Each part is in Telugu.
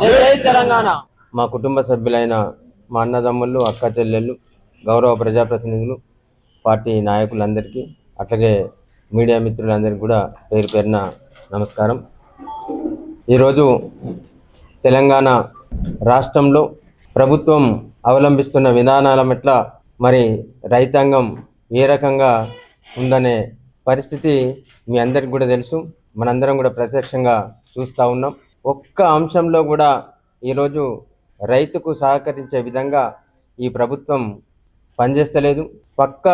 జై తెలంగాణ. మా కుటుంబ సభ్యులైన మా అన్నదమ్ముళ్ళు, అక్క చెల్లెళ్ళు, గౌరవ ప్రజాప్రతినిధులు, పార్టీ నాయకులందరికీ, అట్లాగే మీడియా మిత్రులందరికీ కూడా పేరు పేరున నమస్కారం. ఈరోజు తెలంగాణ రాష్ట్రంలో ప్రభుత్వం అవలంబిస్తున్న విధానాల పట్ల మరి రైతాంగం ఏ రకంగా ఉందనే పరిస్థితి మీ అందరికి కూడా తెలుసు. మనందరం కూడా ప్రత్యక్షంగా చూస్తూ ఉన్నాం. ఒక్క అంశంలో కూడా ఈరోజు రైతుకు సహకరించే విధంగా ఈ ప్రభుత్వం పనిచేస్తలేదు. పక్క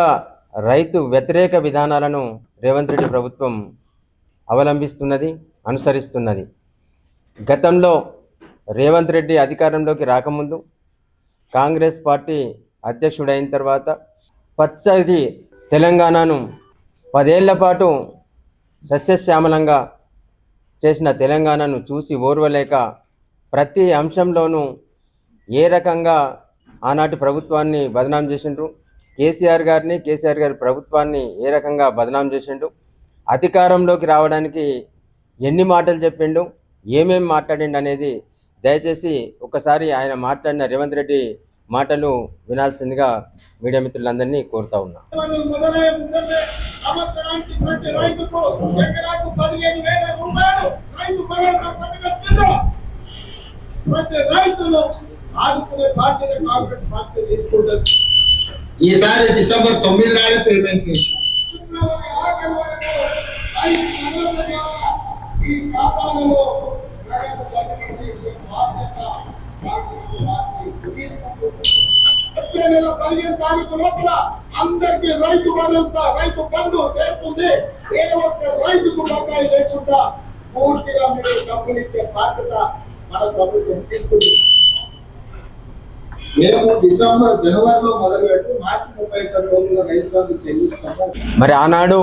రైతు వ్యతిరేక విధానాలను రేవంత్ రెడ్డి ప్రభుత్వం అవలంబిస్తున్నది, అనుసరిస్తున్నది. గతంలో రేవంత్ రెడ్డి అధికారంలోకి రాకముందు కాంగ్రెస్ పార్టీ అధ్యక్షుడైన తర్వాత పచ్చది తెలంగాణను 10 ఏళ్ల పాటు సస్యశ్యామలంగా చేసిన తెలంగాణను చూసి ఓర్వలేక ప్రతి అంశంలోనూ ఏ రకంగా ఆనాటి ప్రభుత్వాన్ని బదనాం చేసిండ్రు, కేసీఆర్ గారి ప్రభుత్వాన్ని ఏ రకంగా బదనాం చేసిండు, అధికారంలోకి రావడానికి ఎన్ని మాటలు చెప్పిండు, ఏమేమి మాట్లాడిండు అనేది దయచేసి ఒకసారి ఆయన మాట్లాడిన రేవంత్ రెడ్డి మాటలు వినాల్సిందిగా మీడియా మిత్రులందరినీ కోరుతా ఉన్నా. ఈసారి డిసెంబర్ 9 నాడు పేమెంట్ చేసి వచ్చే నెల 15 తారీఖు లోపల అందరికీ రైతు భరోసా, రైతు బంధు చేరుతుంది. ఏ ఒక్క రైతుకు బకాయి లేకుండా పూర్తిగా మీరు డబ్బులు ఇచ్చే బాధ్యత మన ప్రభుత్వం తీసుకుంది. మేము జనవరిలో మొదలుపెట్టి మార్చి 31 రోజుల్లో రైతు బంధు చెల్లిస్తాము. మరి ఆనాడు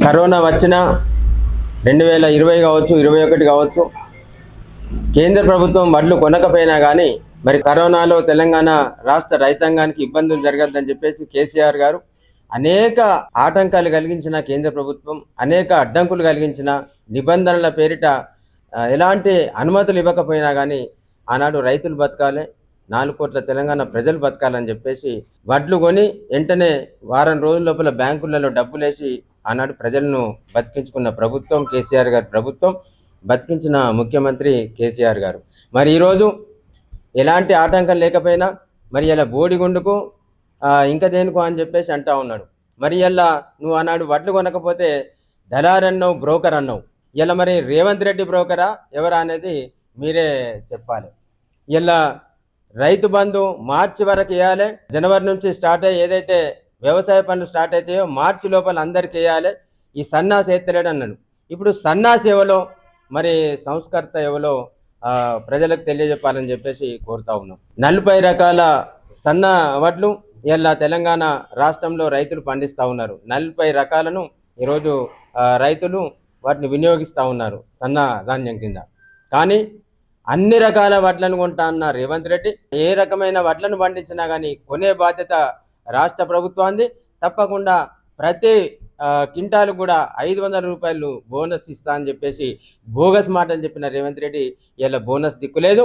కరోనా వచ్చిన 2020 కావచ్చు, 2021 కావచ్చు, కేంద్ర ప్రభుత్వం వడ్లు కొనకపోయినా కానీ మరి కరోనాలో తెలంగాణ రాష్ట్ర రైతాంగానికి ఇబ్బందులు జరగద్దని చెప్పేసి కేసీఆర్ గారు అనేక ఆటంకాలు కలిగించిన కేంద్ర ప్రభుత్వం, అనేక అడ్డంకులు కలిగించిన నిబంధనల పేరిట ఎలాంటి అనుమతులు ఇవ్వకపోయినా కానీ ఆనాడు రైతులు బతకాలి, 4 కోట్ల తెలంగాణ ప్రజలు బతకాలని చెప్పేసి వడ్లు కొని వెంటనే వారం రోజుల లోపల బ్యాంకులలో డబ్బులేసి ఆనాడు ప్రజలను బతికించుకున్న ప్రభుత్వం కేసీఆర్ గారి ప్రభుత్వం, బతికించిన ముఖ్యమంత్రి కేసీఆర్ గారు. మరి ఈరోజు ఎలాంటి ఆటంకం లేకపోయినా మరి ఇలా బోడిగుండుకు ఇంకా దేనికో అని చెప్పేసి అంటా ఉన్నాడు. మరి ఇలా నువ్వు ఆనాడు వడ్లు కొనకపోతే దళారు అన్నావు, బ్రోకర్ అన్నావు. ఇలా మరి రేవంత్ రెడ్డి బ్రోకరా ఎవరా అనేది మీరే చెప్పాలి. ఇలా రైతు బంధు మార్చి వరకు వేయాలి, జనవరి నుంచి స్టార్ట్ అయ్యి ఏదైతే వ్యవసాయ పనులు స్టార్ట్ అవుతాయో మార్చి లోపల అందరికి వేయాలి. ఈ సన్నాసి ఎత్తలేడు అన్నాడు. ఇప్పుడు సన్నాసి ఎవలో మరి సంస్కర్త ఎవలో ప్రజలకు తెలియజెప్పాలని చెప్పేసి కోరుతా ఉన్నాం. 40 రకాల సన్న వడ్లు ఇలా తెలంగాణ రాష్ట్రంలో రైతులు పండిస్తూ ఉన్నారు. 40 రకాలను ఈరోజు రైతులు వాటిని వినియోగిస్తూ ఉన్నారు సన్న ధాన్యం కింద. కానీ అన్ని రకాల వడ్లను కొంటా అన్న రేవంత్ రెడ్డి ఏ రకమైన వడ్లను పండించినా కానీ కొనే బాధ్యత రాష్ట్ర ప్రభుత్వాన్ని. తప్పకుండా ప్రతి కింటాలు కూడా 500 రూపాయలు బోనస్ ఇస్తా అని చెప్పేసి బోగస్ మాటలు చెప్పిన రేవంత్ రెడ్డి ఇలా బోనస్ దిక్కులేదు.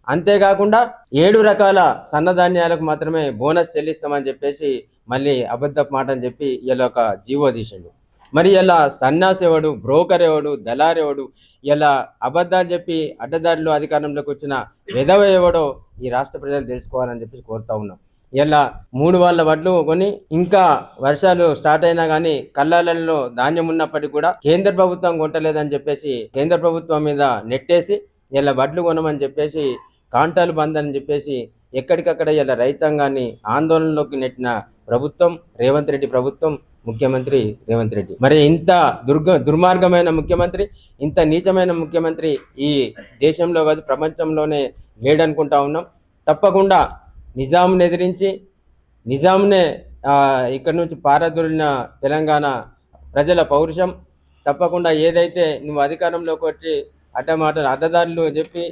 అంతేకాకుండా 7 రకాల సన్నధాన్యాలకు మాత్రమే బోనస్ చెల్లిస్తామని చెప్పేసి మళ్ళీ అబద్ధపు మాటని చెప్పి ఇలా ఒక జీవో తీసిండు. మరి ఇలా సన్నాసి ఎవడు, బ్రోకర్ ఎవడు, దళారు ఎవడు, ఇలా అబద్ధాలు చెప్పి అడ్డదారిలో అధికారంలోకి వచ్చిన విధవ ఎవడో ఈ రాష్ట్ర ప్రజలు తెలుసుకోవాలని చెప్పేసి కోరుతా ఉన్నాం. ఇలా 3 వాళ్ళ వడ్లు కొని ఇంకా వర్షాలు స్టార్ట్ అయినా కానీ కళ్ళాలలో ధాన్యం ఉన్నప్పటికీ కూడా కేంద్ర ప్రభుత్వం కొంటలేదని చెప్పేసి కేంద్ర ప్రభుత్వం మీద నెట్టేసి ఇలా వడ్లు కొనమని చెప్పేసి కాంటాలు బంద్ అని చెప్పేసి ఎక్కడికక్కడ ఇలా రైతాంగాన్ని ఆందోళనలోకి నెట్టిన ప్రభుత్వం రేవంత్ రెడ్డి ప్రభుత్వం, ముఖ్యమంత్రి రేవంత్ రెడ్డి. మరి ఇంత దుర్మార్గమైన ముఖ్యమంత్రి, ఇంత నీచమైన ముఖ్యమంత్రి ఈ దేశంలో కాదు ప్రపంచంలోనే లేడనుకుంటా ఉన్నాం. తప్పకుండా నిజాంను ఎదిరించి నిజాంనే ఇక్కడ నుంచి పారదొలిన తెలంగాణ ప్రజల పౌరుషం తప్పకుండా ఏదైతే నువ్వు అధికారంలోకి వచ్చి అడ్డదారులు చెప్పి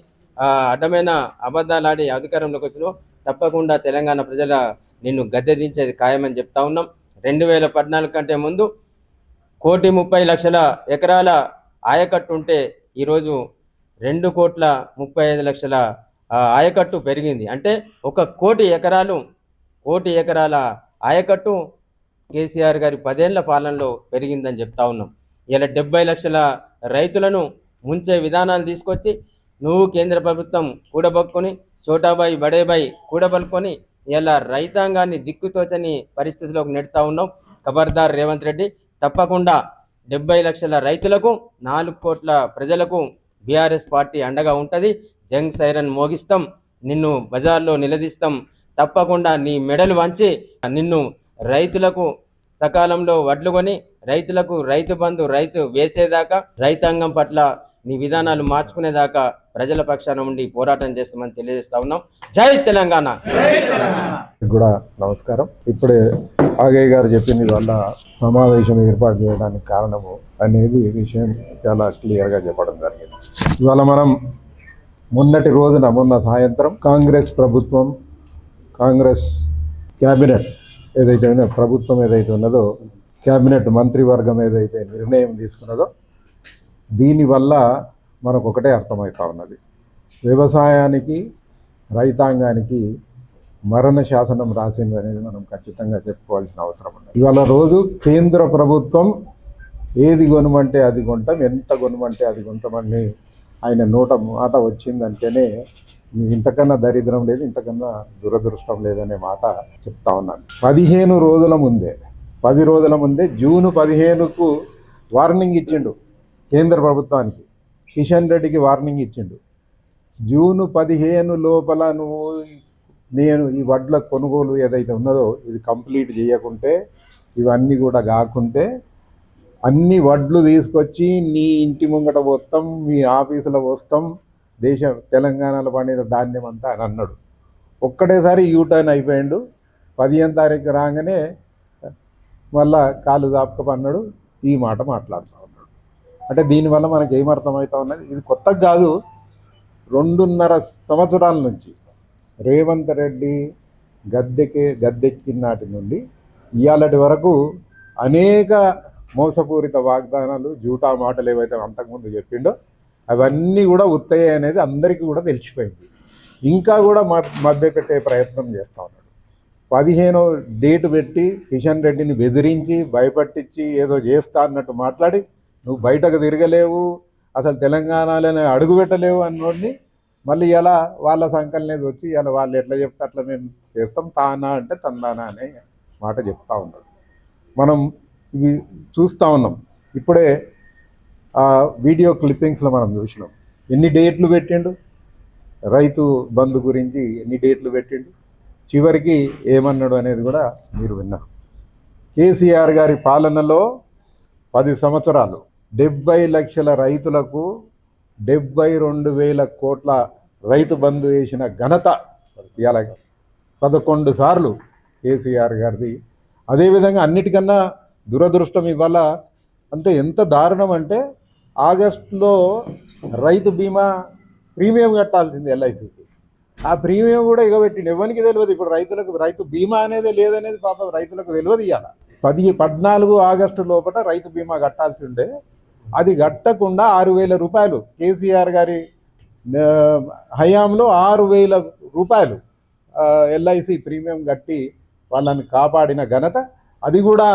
అడ్డమైన అబద్ధాలు ఆడి అధికారంలోకి వచ్చినావు, తప్పకుండా తెలంగాణ ప్రజల నిన్ను గద్దె దించేది ఖాయమని చెప్తా ఉన్నాం. 2014 కంటే ముందు 1,30,00,000 ఎకరాల ఆయకట్టు ఉంటే ఈరోజు 2,35,00,000 ఆయకట్టు పెరిగింది. అంటే 1,00,00,000 ఎకరాల ఆయకట్టు కేసీఆర్ గారి 10 ఏళ్ల పాలనలో పెరిగిందని చెప్తా ఉన్నాం. ఇలా 70 లక్షల రైతులను ముంచే విధానాలు తీసుకొచ్చి నువ్వు కేంద్ర ప్రభుత్వం కూడబొక్కుని చోటాబాయి బడేబాయి కూడబలుకొని ఇలా రైతాంగాన్ని దిక్కుతోచని పరిస్థితిలోకి నెడుతూ ఉన్నాం. ఖబర్దార్ రేవంత్ రెడ్డి, తప్పకుండా 70 లక్షల రైతులకు 4 కోట్ల ప్రజలకు బీఆర్ఎస్ పార్టీ అండగా ఉంటుంది. జంగ్ సైరన్ మోగిస్తాం, నిన్ను బజార్లో నిలదీస్తాం. తప్పకుండా నీ మెడలు వంచి నిన్ను రైతులకు సకాలంలో వడ్లు కొని రైతులకు రైతు బంధు రైతు వేసేదాకా, రైతాంగం పట్ల నీ విధానాలు మార్చుకునేదాకా ప్రజల పక్షాన ఉండి పోరాటం చేస్తామని తెలియజేస్తా ఉన్నాం. జై తెలంగాణ. కూడా నమస్కారం. ఇప్పుడే ఆగయ్య గారు చెప్పింది వల్ల సమావేశం ఏర్పాటు చేయడానికి కారణము అనేది విషయం చాలా క్లియర్గా చెప్పడం జరిగింది. ఇవాళ మనం మొన్న సాయంత్రం కాంగ్రెస్ ప్రభుత్వం, కాంగ్రెస్ క్యాబినెట్ ఏదైతే ప్రభుత్వం ఏదైతే ఉన్నదో, క్యాబినెట్ మంత్రివర్గం ఏదైతే నిర్ణయం తీసుకున్నదో, దీనివల్ల మనకు ఒకటే అర్థమవుతా ఉన్నది. వ్యవసాయానికి, రైతాంగానికి మరణ శాసనం రాసింది అనేది మనం ఖచ్చితంగా చెప్పుకోవాల్సిన అవసరం ఉంది. ఇవాళ రోజు కేంద్ర ప్రభుత్వం ఏది కొనమంటే అది కొంటాం, ఎంత కొనమంటే అది కొంటామని ఆయన మాట వచ్చిందంటేనే ఇంతకన్నా దరిద్రం లేదు, ఇంతకన్నా దురదృష్టం లేదనే మాట చెప్తా ఉన్నాను. 15 రోజుల ముందే జూన్ 15కు వార్నింగ్ ఇచ్చిండు కేంద్ర ప్రభుత్వానికి. కిషన్ రెడ్డికి వార్నింగ్ ఇచ్చిండు. జూన్ 15 లోపల నేను ఈ వడ్ల కొనుగోలు ఏదైతే ఉన్నదో ఇది కంప్లీట్ చేయకుంటే, ఇవన్నీ కూడా కాకుంటే అన్ని వడ్లు తీసుకొచ్చి నీ ఇంటి ముంగట పోస్తాం, మీ ఆఫీసులో పోస్తాం, తెలంగాణలో పండిన ధాన్యం అంతా అని అన్నాడు. ఒక్కటేసారి యూటర్న్ అయిపోయాడు. 15వ తారీఖు రాగానే మళ్ళా కాలు దాపకపన్నాడు, ఈ మాట మాట్లాడుతూ ఉన్నాడు. అంటే దీనివల్ల మనకి ఏమర్థమవుతా ఉన్నది, ఇది కొత్తగా కాదు. 2.5 సంవత్సరాల నుంచి రేవంత్ రెడ్డి గద్దెక్కిన నాటి నుండి ఇవాళటి వరకు అనేక మోసపూరిత వాగ్దానాలు, జూటా మాటలు ఏవైతే అంతకుముందు చెప్పిండో అవన్నీ కూడా ఉత్తయ్య అనేది అందరికీ కూడా తెలిసిపోయింది. ఇంకా కూడా మభ్యపెట్టే ప్రయత్నం చేస్తూ ఉన్నాడు. 15వ డేటు పెట్టి కిషన్ రెడ్డిని బెదిరించి భయపట్టించి ఏదో చేస్తా అన్నట్టు మాట్లాడి, నువ్వు బయటకు తిరగలేవు, అసలు తెలంగాణలోనే అడుగు పెట్టలేవు అన్నోడిని మళ్ళీ ఇలా వాళ్ళ సంకలనేది వచ్చి ఇలా వాళ్ళు ఎట్లా చెప్తే అట్లా మేము చేస్తాం, తానా అంటే తందానా అనే మాట చెప్తా ఉన్నాడు. మనం ఇవి చూస్తూ ఉన్నాం. ఇప్పుడే వీడియో క్లిప్పింగ్స్లో మనం చూసినాం. ఎన్ని డేట్లు పెట్టిండు, రైతు బంధు గురించి ఎన్ని డేట్లు పెట్టిండు, చివరికి ఏమన్నాడు అనేది కూడా మీరు విన్నారు. కేసీఆర్ గారి పాలనలో 10 సంవత్సరాలు 70 లక్షల రైతులకు 72,000 కోట్ల రైతు బంధు వేసిన ఘనత ఇవాళ 11 సార్లు కేసీఆర్ గారిది. అదేవిధంగా అన్నిటికన్నా దురదృష్టం ఇవాళ అంటే ఎంత దారుణం అంటే, ఆగస్టులో రైతు బీమా ప్రీమియం కట్టాల్సింది ఎల్ఐసికి. ఆ ప్రీమియం కూడా ఎగబెట్టిండు. ఎవరికి తెలియదు ఇప్పుడు రైతులకు. రైతు బీమా అనేది లేదనేది పాపం రైతులకు తెలియదు. ఇవాళ 14 ఆగస్టు లోపల రైతు బీమా కట్టాల్సి ఉండే, అది కట్టకుండా 6,000 రూపాయలు కేసీఆర్ గారి హయాంలో 6,000 రూపాయలు ఎల్ఐసి ప్రీమియం కట్టి వాళ్ళని కాపాడిన ఘనత. అది కూడా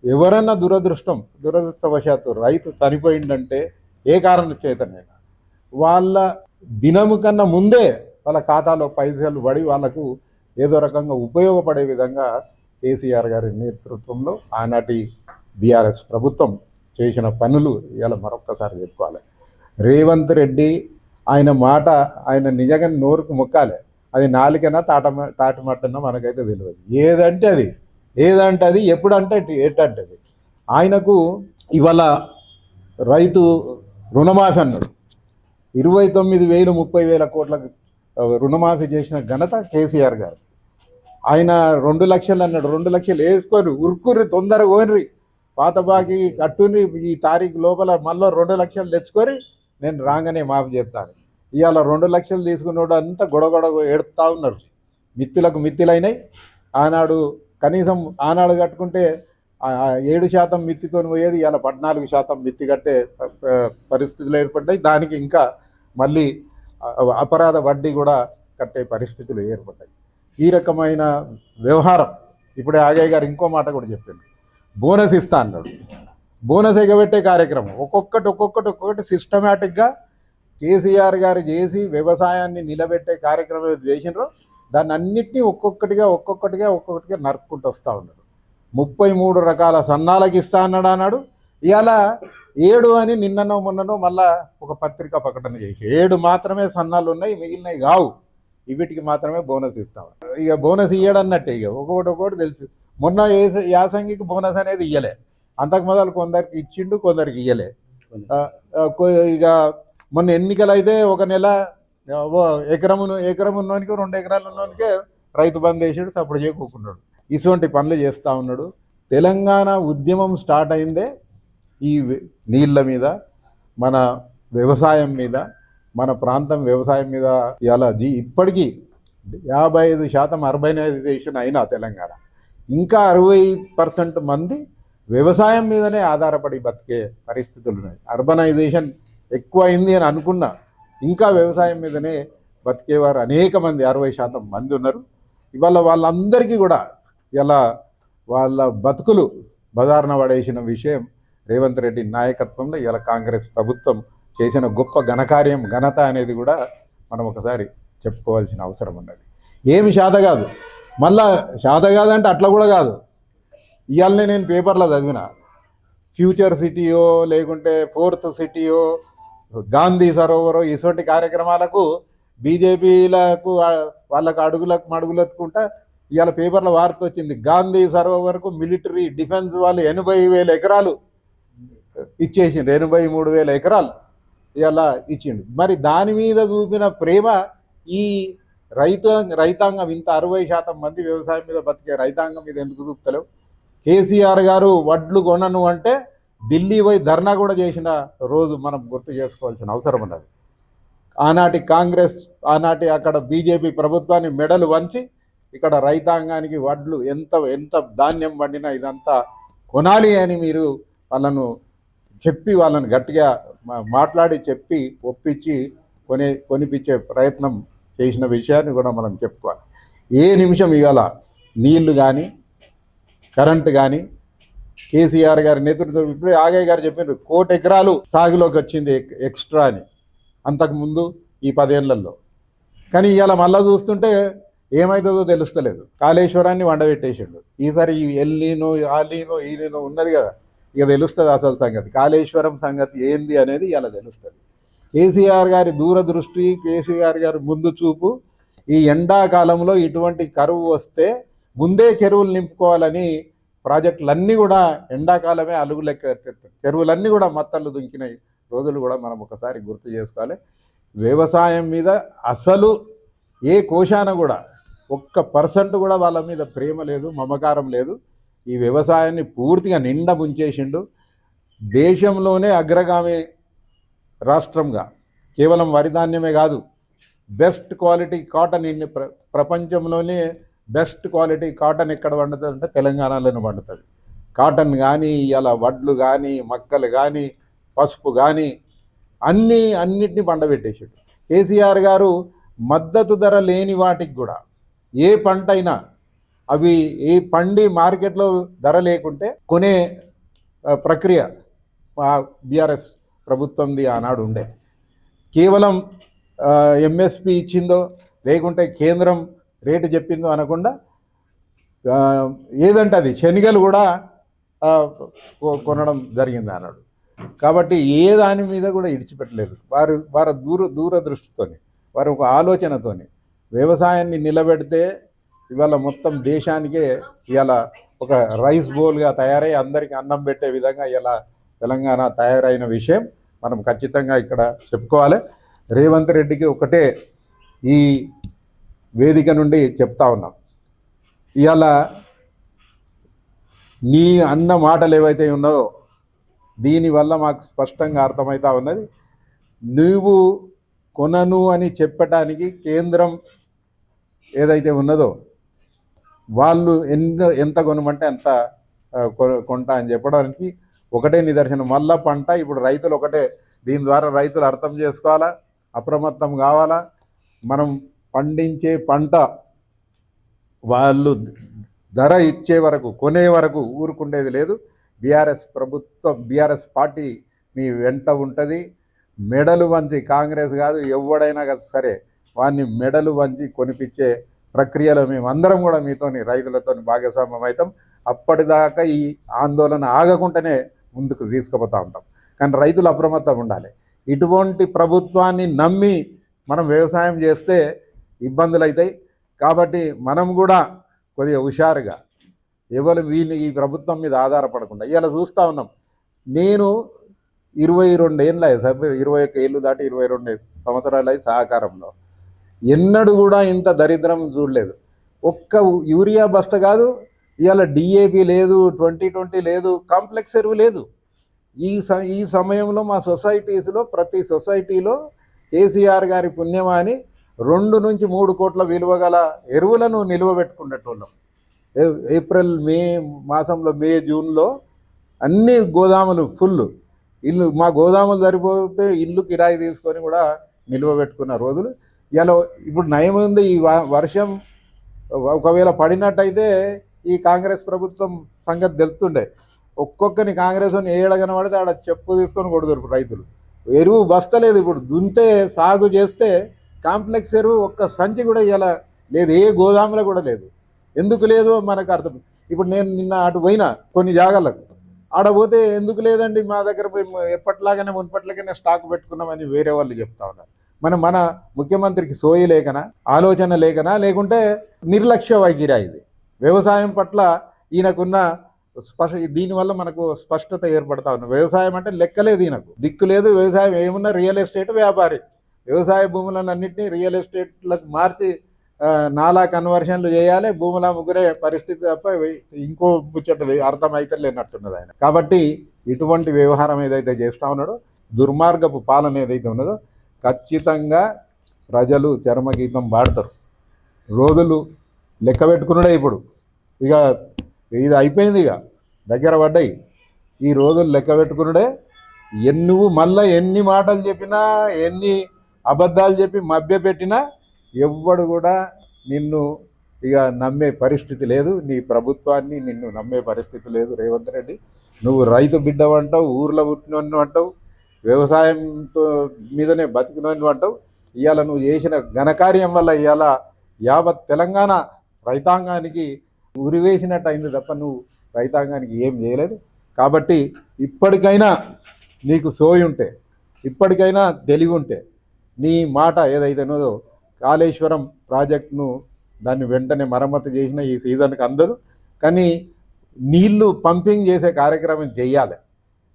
ఎవరన్నా దురదృష్టవశాత్తు రైతు చనిపోయిందంటే ఏ కారణం చేతనైనా వాళ్ళ దినము కన్నా ముందే వాళ్ళ ఖాతాలో పైసలు పడి వాళ్ళకు ఏదో రకంగా ఉపయోగపడే విధంగా కేసీఆర్ గారి నేతృత్వంలో ఆనాటి బీఆర్ఎస్ ప్రభుత్వం చేసిన పనులు ఇవాళ మరొక్కసారి చెప్పుకోవాలి. రేవంత్ రెడ్డి ఆయన మాట ఆయన నిజంగా నోరుకు మొక్కాలి. అది నాలుకైనా తాటిమట్టన్నా మనకైతే తెలియదు. ఏదంటే అది ఎప్పుడంటే ఏంటంటే అది. ఆయనకు ఇవాళ రైతు రుణమాఫీ అన్నాడు. 29,000 30,000 కోట్ల రుణమాఫీ చేసిన ఘనత కేసీఆర్ గారు. ఆయన 2 లక్షలు అన్నాడు. 2 లక్షలు వేసుకొని ఉరుకుర్రి, తొందరగా ఓన్రి, పాత బాకీ కట్టుని ఈ తారీఖు లోపల మళ్ళీ 2 లక్షలు తెచ్చుకొని నేను రాగానే మాఫీ చెప్తాను. ఇవాళ 2 లక్షలు తీసుకున్నాడు అంతా గొడగొడ ఏడుస్తూ ఉన్నారు. మిత్తులకు మిత్తులైనాయి. ఆనాడు కనీసం ఆనాడు కట్టుకుంటే 7% మిత్తితో పోయేది ఇలా 14% మిత్తి కట్టే పరిస్థితులు ఏర్పడ్డాయి. దానికి ఇంకా మళ్ళీ అపరాధ వడ్డీ కూడా కట్టే పరిస్థితులు ఏర్పడ్డాయి. ఈ రకమైన వ్యవహారం ఇప్పుడే ఆగయ్య గారు ఇంకో మాట కూడా చెప్పారు, బోనస్ ఇస్తా అన్నాడు. బోనస్ ఎగబెట్టే కార్యక్రమం ఒక్కొక్కటి సిస్టమేటిక్గా కేసీఆర్ గారు చేసి వ్యవసాయాన్ని నిలబెట్టే కార్యక్రమం చేసినారో దాన్ని అన్నిటినీ ఒక్కొక్కటిగా నరుక్కుంటూ వస్తూ ఉన్నాడు. 33 రకాల సన్నాలకి ఇస్తా అన్నాడు. ఇవాళ 7 అని నిన్ననో మొన్ననో మళ్ళా ఒక పత్రిక ప్రకటన చేసి 7 మాత్రమే సన్నాలు ఉన్నాయి, మిగిలినవి కావు, వీటికి మాత్రమే బోనస్ ఇస్తాం. ఇక బోనస్ ఇయ్యడన్నట్టే, ఇక ఒక్కొక్కటి తెలుసు. మొన్న యాసంగికి బోనస్ అనేది ఇయ్యలే, అంతకు మొదలు కొందరికి ఇచ్చిండు, కొందరికి ఇయ్యలే. ఇక మొన్న ఎన్నికలు అయితే ఒక నెల ఎకరం ఉన్నోనికి 2 ఎకరాలు ఉన్నోనికే రైతు బంద్ వేసాడు, అప్పుడు చేయకున్నాడు. ఇటువంటి పనులు చేస్తూ ఉన్నాడు. తెలంగాణ ఉద్యమం స్టార్ట్ అయిందే ఈ నీళ్ళ మీద, మన వ్యవసాయం మీద, మన ప్రాంతం వ్యవసాయం మీద. ఇలా ఇప్పటికీ 55% అర్బనైజేషన్ అయినా తెలంగాణ ఇంకా 60% మంది వ్యవసాయం మీదనే ఆధారపడి బతికే పరిస్థితులు ఉన్నాయి. అర్బనైజేషన్ ఎక్కువ అయింది అని అనుకున్నా ఇంకా వ్యవసాయం మీదనే బతికేవారు అనేక మంది, 60% మంది ఉన్నారు. ఇవాళ వాళ్ళందరికీ కూడా ఇలా వాళ్ళ బతుకులు బదారున పడేసిన విషయం రేవంత్ రెడ్డి నాయకత్వంలో ఇలా కాంగ్రెస్ ప్రభుత్వం చేసిన గొప్ప ఘనత అనేది కూడా మనం ఒకసారి చెప్పుకోవాల్సిన అవసరం ఉన్నది. ఏమి శాత కాదు, మళ్ళా శాత కాదంటే అట్లా కూడా కాదు. ఇవాళనే నేను పేపర్లో చదివిన, ఫ్యూచర్ సిటీయో లేకుంటే 4th సిటీయో గాంధీ సరోవరో ఇటువంటి కార్యక్రమాలకు బీజేపీలకు వాళ్ళకు మడుగులెత్తుకుంటా ఇవాళ పేపర్ల వార్త వచ్చింది. గాంధీ సరోవర్కు మిలిటరీ డిఫెన్స్ వాళ్ళు 80,000 ఎకరాలు ఇచ్చేసిండు, 83,000 ఎకరాలు ఇలా ఇచ్చిండు. మరి దాని మీద చూపిన ప్రేమ ఈ రైతాంగం ఇంత 60% మంది వ్యవసాయం మీద బతికే రైతాంగం మీద ఎందుకు చూపుతలేవు? కేసీఆర్ గారు వడ్లు కొనను అంటే ఢిల్లీ పోయి ధర్నా కూడా చేసిన రోజు మనం గుర్తు చేసుకోవాల్సిన అవసరం ఉన్నది. ఆనాటి కాంగ్రెస్, ఆనాటి అక్కడ బీజేపీ ప్రభుత్వాన్ని మెడలు వంచి ఇక్కడ రైతాంగానికి వడ్లు ఎంత ధాన్యం పండినా ఇదంతా కొనాలి అని మీరు వాళ్ళను గట్టిగా మాట్లాడి చెప్పి ఒప్పించి కొనిపించే ప్రయత్నం చేసిన విషయాన్ని కూడా మనం చెప్పుకోవాలి. ఏ నిమిషం ఇవాళ నీళ్లు కానీ కరెంటు కానీ కేసీఆర్ గారి నేతృత్వం, ఇప్పుడే ఆగయ్య గారు చెప్పారు 1 కోటి ఎకరాలు సాగులోకి వచ్చింది ఎక్స్ట్రా అని అంతకుముందు ఈ 10 ఏళ్లలో. కానీ ఇవాళ మళ్ళీ చూస్తుంటే ఏమవుతుందో తెలుస్తలేదు. కాళేశ్వరాన్ని వండబెట్టేసిండు. ఈసారి ఈ ఎల్లీనో ఈలీనో ఉన్నది కదా, ఇక తెలుస్తుంది అసలు సంగతి. కాళేశ్వరం సంగతి ఏంది అనేది ఇలా తెలుస్తుంది. కేసీఆర్ గారి దూరదృష్టి, కేసీఆర్ గారి ముందు చూపు, ఈ ఎండాకాలంలో ఇటువంటి కరువు వస్తే ముందే చెరువులు నింపుకోవాలని ప్రాజెక్టులన్నీ కూడా ఎండాకాలమే చెరువులన్నీ కూడా మత్తళ్ళు దుంకిన రోజులు కూడా మనం ఒకసారి గుర్తు చేసుకోవాలి. వ్యవసాయం మీద అసలు ఏ కోశాన కూడా 1% కూడా వాళ్ళ మీద ప్రేమ లేదు, మమకారం లేదు. ఈ వ్యవసాయాన్ని పూర్తిగా నిండా ముంచేసిండు. దేశంలోనే అగ్రగామి రాష్ట్రంగా కేవలం వరిధాన్యమే కాదు, బెస్ట్ క్వాలిటీ కాటన్ ప్రపంచంలోనే బెస్ట్ క్వాలిటీ కాటన్ ఎక్కడ పండుతుంది అంటే తెలంగాణలోనే పండుతుంది. కాటన్ కానీ ఇలా వడ్లు కానీ మక్కలు కానీ పసుపు కానీ అన్నిటినీ పండబెట్టేసాడు. కేసీఆర్ గారు మద్దతు ధర లేని వాటికి కూడా ఏ పంట అయినా అవి ఏ పండి మార్కెట్లో ధర లేకుంటే కొనే ప్రక్రియ బీఆర్ఎస్ ప్రభుత్వంది ఆనాడు ఉండే. కేవలం ఎంఎస్పి ఇచ్చిందో లేకుంటే కేంద్రం రేటు చెప్పిందో అనకుండా ఏదంటే అది శనగలు కూడా కొనడం జరిగింది అన్నాడు. కాబట్టి ఏ దాని మీద కూడా ఇడిచిపెట్టలేదు. వారి దూరదృష్టితోని, వారి ఒక ఆలోచనతోని వ్యవసాయాన్ని నిలబెడితే ఇవాళ మొత్తం దేశానికే ఇవాళ ఒక రైస్ బౌల్గా తయారై అందరికీ అన్నం పెట్టే విధంగా ఇలా తెలంగాణ తయారైన విషయం మనం ఖచ్చితంగా ఇక్కడ చెప్పుకోవాలి. రేవంత్ రెడ్డికి ఒకటే ఈ వేదిక నుండి చెప్తా ఉన్నాం, ఇవాళ నీ అన్న మాటలు ఏవైతే ఉన్నావో దీనివల్ల మాకు స్పష్టంగా అర్థమవుతా ఉన్నది. నువ్వు కొనను అని చెప్పటానికి కేంద్రం ఏదైతే ఉన్నదో వాళ్ళు ఎంత కొనమంటే అంత కొంటా అని చెప్పడానికి ఒకటే నిదర్శనం. మళ్ళా పంట ఇప్పుడు రైతులు ఒకటే, దీని ద్వారా రైతులు అర్థం చేసుకోవాలా, అప్రమత్తం కావాలా. మనం పండించే పంట వాళ్ళు ధర ఇచ్చే వరకు, కొనే వరకు ఊరుకుండేది లేదు. బీఆర్ఎస్ పార్టీ మీ వెంట ఉంటుంది. మెడలు వంచి, కాంగ్రెస్ కాదు ఎవడైనా కదా సరే, వాడిని మెడలు వంచి కొనిపించే ప్రక్రియలో మేమందరం కూడా మీతోని రైతులతో భాగస్వామ్యం అవుతాం. అప్పటిదాకా ఈ ఆందోళన ఆగకుండానే ముందుకు తీసుకుపోతూ ఉంటాం. కానీ రైతులు అప్రమత్తం ఉండాలి. ఇటువంటి ప్రభుత్వాన్ని నమ్మి మనం వ్యవసాయం చేస్తే ఇబ్బందులు అవుతాయి. కాబట్టి మనం కూడా కొద్దిగా హుషారుగా ఈ ప్రభుత్వం మీద ఆధారపడకుండా ఇలా చూస్తూ ఉన్నాం. నేను 22 ఏళ్ళ 21 ఏళ్ళు దాటి 22 సంవత్సరాలు అయి సహకారంలో ఎన్నడూ కూడా ఇంత దరిద్రం చూడలేదు. ఒక్క యూరియా బస్త కాదు, ఇవాళ డిఏపి లేదు, 2020 లేదు, కాంప్లెక్స్ ఎరువు లేదు. ఈ సమయంలో మా సొసైటీస్లో, ప్రతి సొసైటీలో కేసీఆర్ గారి పుణ్యమా అని 2 నుంచి 3 కోట్ల విలువ గల ఎరువులను నిల్వ పెట్టుకునేటోళ్ళం. ఏప్రిల్ మే మాసంలో, మే జూన్లో అన్ని గోదాములు ఫుల్. మా గోదాములు సరిపోతే ఇల్లు కిరాయి తీసుకొని కూడా నిల్వ పెట్టుకున్న రోజులు. ఇలా ఇప్పుడు నయం ఉంది. ఈ వర్షం ఒకవేళ పడినట్టయితే ఈ కాంగ్రెస్ ప్రభుత్వం సంగతి తెలుస్తుండే. ఒక్కొక్కని కాంగ్రెస్ అని ఏడగనబడితే ఆడ చెప్పు తీసుకొని కొడుతురు రైతులు. ఎరువు బస్తలేదు. ఇప్పుడు దుంతే సాగు చేస్తే కాంప్లెక్స్ ఎరువు ఒక్క సంచి కూడా ఇలా లేదు, ఏ గోదాములో కూడా లేదు. ఎందుకు లేదో మనకు అర్థం. ఇప్పుడు నేను నిన్న అటు పోయినా కొన్ని జాగాలకు, ఆడ పోతే ఎందుకు లేదండి మా దగ్గర ఎప్పట్లాగానే మున్పట్లాగానే స్టాక్ పెట్టుకున్నామని వేరే వాళ్ళు చెప్తా ఉన్నారు. మన ముఖ్యమంత్రికి సోయి లేకనా, ఆలోచన లేకనా, లేకుంటే నిర్లక్ష్య వైఖరి ఇది. వ్యవసాయం పట్ల ఈయనకున్న దీనివల్ల మనకు స్పష్టత ఏర్పడతా ఉంది. వ్యవసాయం అంటే లెక్కలేదు, ఈయనకు దిక్కు లేదు. వ్యవసాయం ఏమున్నా రియల్ ఎస్టేట్ వ్యాపారి. వ్యవసాయ భూములను అన్నింటినీ రియల్ ఎస్టేట్లకు మార్చి నాలా కన్వర్షన్లు చేయాలి, భూముల ముగ్గురే పరిస్థితి తప్ప ఇంకో ముచ్చట అర్థమైతే లేనట్టున్నది ఆయన. కాబట్టి ఇటువంటి వ్యవహారం ఏదైతే చేస్తూ ఉన్నాడో, దుర్మార్గపు పాలన ఏదైతే ఉన్నదో ఖచ్చితంగా ప్రజలు చరమగీతం పాడతారు. రోజులు లెక్క పెట్టుకున్నాడే ఇప్పుడు. ఇక ఇది అయిపోయింది, ఇక దగ్గర పడ్డాయి ఈ రోజులు లెక్క పెట్టుకున్నాడే. నువ్వు మళ్ళీ ఎన్ని మాటలు చెప్పినా, ఎన్ని అబద్ధాలు చెప్పి మభ్యపెట్టినా ఎవ్వడు కూడా నిన్ను ఇక నమ్మే పరిస్థితి లేదు. నీ ప్రభుత్వాన్ని నిన్ను నమ్మే పరిస్థితి లేదు. రేవంత్ రెడ్డి, నువ్వు రైతు బిడ్డవంటావు, ఊర్లో పుట్టినవన్నీ అంటావు, వ్యవసాయంతో మీదనే బతికినవన్నీ అంటావు. ఇవాళ నువ్వు చేసిన ఘనకార్యం వల్ల ఇవాళ యావత్ తెలంగాణ రైతాంగానికి ఉరివేసినట్టు అయింది తప్ప నువ్వు రైతాంగానికి ఏం చేయలేదు. కాబట్టి ఇప్పటికైనా నీకు సోయి ఉంటే, ఇప్పటికైనా తెలివి ఉంటే, నీ మాట ఏదైతేనో కాళేశ్వరం ప్రాజెక్టును దాన్ని వెంటనే మరమ్మతు చేసిన ఈ సీజన్కి అందదు. కానీ నీళ్లు పంపింగ్ చేసే కార్యక్రమం చేయాలి.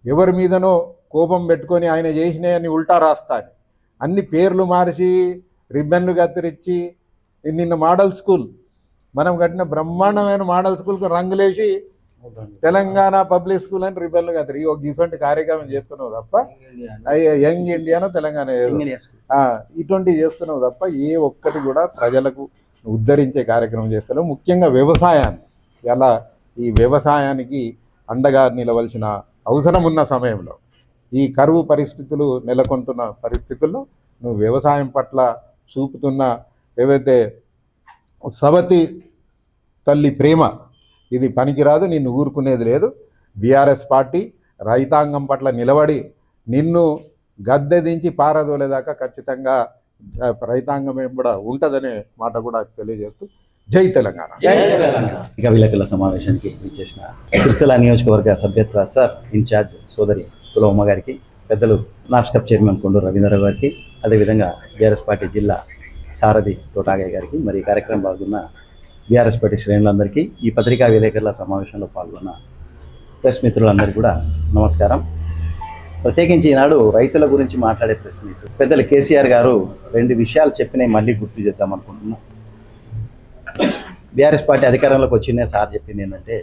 ఎవరి మీదనో కోపం పెట్టుకొని ఆయన చేసినాయని ఉల్టా రాస్తాను, అన్ని పేర్లు మార్చి రిబ్బన్లు కత్తిరించి, నిన్న మోడల్ స్కూల్ మనం కట్టిన బ్రహ్మాండమైన మోడల్ స్కూల్కి రంగులేసి తెలంగాణ పబ్లిక్ స్కూల్ అని రిబ్బన్లు కత్తిరి ఒక ఇటువంటి కార్యక్రమం చేస్తున్నావు తప్ప, యంగ్ ఇండియానో తెలంగాణ ఇటువంటివి చేస్తున్నావు తప్ప ఏ ఒక్కటి కూడా ప్రజలకు ఉద్ధరించే కార్యక్రమం చేస్తున్నావు. ముఖ్యంగా వ్యవసాయాన్ని, ఎలా ఈ వ్యవసాయానికి అండగా నిలవలసిన అవసరం ఉన్న సమయంలో, ఈ కరువు పరిస్థితులు నెలకొంటున్న పరిస్థితుల్లో నువ్వు వ్యవసాయం పట్ల చూపుతున్న ఏవైతే సవతి తల్లి ప్రేమ, ఇది పనికిరాదు. నిన్ను ఊరుకునేది లేదు. బీఆర్ఎస్ పార్టీ రైతాంగం పట్ల నిలబడి నిన్ను గద్దె దించి పారదోలేదాకా ఖచ్చితంగా రైతాంగం కూడా ఉంటుందనే మాట కూడా తెలియజేస్తూ జై తెలంగాణ. ఇక విలేకరుల సమావేశానికి ఇచ్చేసిన సిరిసిల్ల నియోజకవర్గ సభ్యత్వ సార్ ఇన్ఛార్జ్ సోదరి తులమ్మ గారికి, పెద్దలు నాస్కప్ చైర్మన్ కొండూరు రవీంద్రరావు గారికి, అదేవిధంగా బీఆర్ఎస్ పార్టీ జిల్లా సారథి తోటాగయ్య గారికి, మరి కార్యక్రమం పాల్గొన్న బీఆర్ఎస్ పార్టీ శ్రేణులందరికీ, ఈ పత్రికా విలేకరుల సమావేశంలో పాల్గొన్న ప్రెస్ మిత్రులందరికీ కూడా నమస్కారం. ప్రత్యేకించి ఈనాడు రైతుల గురించి మాట్లాడే ప్రెస్ మీట్. పెద్దలు కేసీఆర్ గారు 2 విషయాలు చెప్పినాయి, మళ్ళీ గుర్తు చేద్దాం అనుకుంటున్నా. బీఆర్ఎస్ పార్టీ అధికారంలోకి వచ్చిందే సార్ చెప్పింది ఏంటంటే,